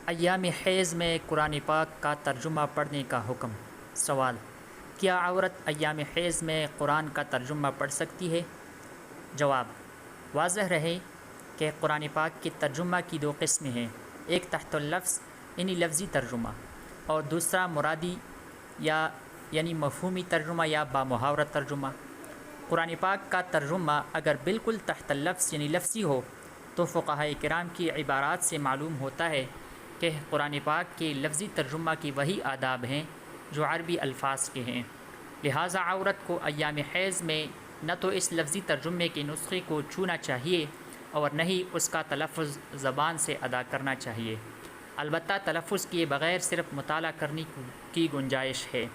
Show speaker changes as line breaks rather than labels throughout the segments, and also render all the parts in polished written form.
ایام حیض میں قرآن پاک کا ترجمہ پڑھنے کا حکم۔ سوال: کیا عورت ایام حیض میں قرآن کا ترجمہ پڑھ سکتی ہے؟ جواب: واضح رہے کہ قرآن پاک کے ترجمہ کی دو قسمیں ہیں، ایک تحت اللفظ یعنی لفظی ترجمہ، اور دوسرا مرادی یعنی مفہومی ترجمہ یا بامحاورت ترجمہ۔ قرآن پاک کا ترجمہ اگر بالکل تحت اللفظ یعنی لفظی ہو تو فقہاء کرام کی عبارات سے معلوم ہوتا ہے کہ قرآن پاک کے لفظی ترجمہ کی وہی آداب ہیں جو عربی الفاظ کے ہیں، لہٰذا عورت کو ایام حیض میں نہ تو اس لفظی ترجمے کے نسخے کو چھونا چاہیے اور نہ ہی اس کا تلفظ زبان سے ادا کرنا چاہیے، البتہ تلفظ کیے بغیر صرف مطالعہ کرنے کی گنجائش ہے۔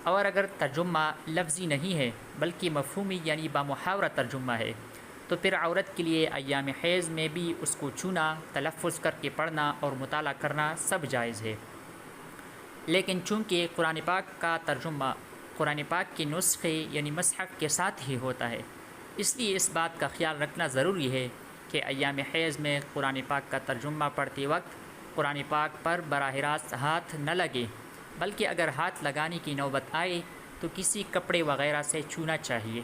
اور اگر ترجمہ لفظی نہیں ہے بلکہ مفہومی یعنی بامحاورت ترجمہ ہے تو پھر عورت کے لیے ایام حیض میں بھی اس کو چھونا، تلفظ کر کے پڑھنا اور مطالعہ کرنا سب جائز ہے۔ لیکن چونکہ قرآن پاک کا ترجمہ قرآن پاک کے نسخے یعنی مصحف کے ساتھ ہی ہوتا ہے، اس لیے اس بات کا خیال رکھنا ضروری ہے کہ ایام حیض میں قرآن پاک کا ترجمہ پڑھتے وقت قرآن پاک پر براہ راست ہاتھ نہ لگے، بلکہ اگر ہاتھ لگانے کی نوبت آئے تو کسی کپڑے وغیرہ سے چھونا چاہیے۔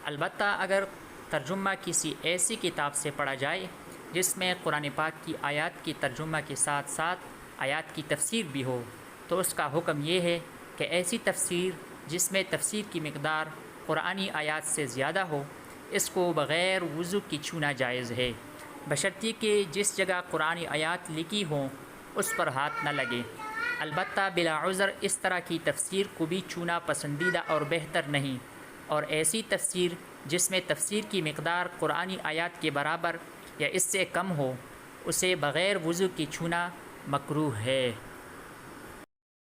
البتہ اگر ترجمہ کسی ایسی کتاب سے پڑھا جائے جس میں قرآن پاک کی آیات کی ترجمہ کے ساتھ ساتھ آیات کی تفسیر بھی ہو تو اس کا حکم یہ ہے کہ ایسی تفسیر جس میں تفسیر کی مقدار قرآنی آیات سے زیادہ ہو، اس کو بغیر وضو کی چھونا جائز ہے، بشرطیہ کہ جس جگہ قرآنی آیات لکھی ہوں اس پر ہاتھ نہ لگے۔ البتہ بلا عذر اس طرح کی تفسیر کو بھی چھونا پسندیدہ اور بہتر نہیں، اور ایسی تفسیر جس میں تفسیر کی مقدار قرآنی آیات کے برابر یا اس سے کم ہو، اسے بغیر وضو کی چھونا مکروہ ہے۔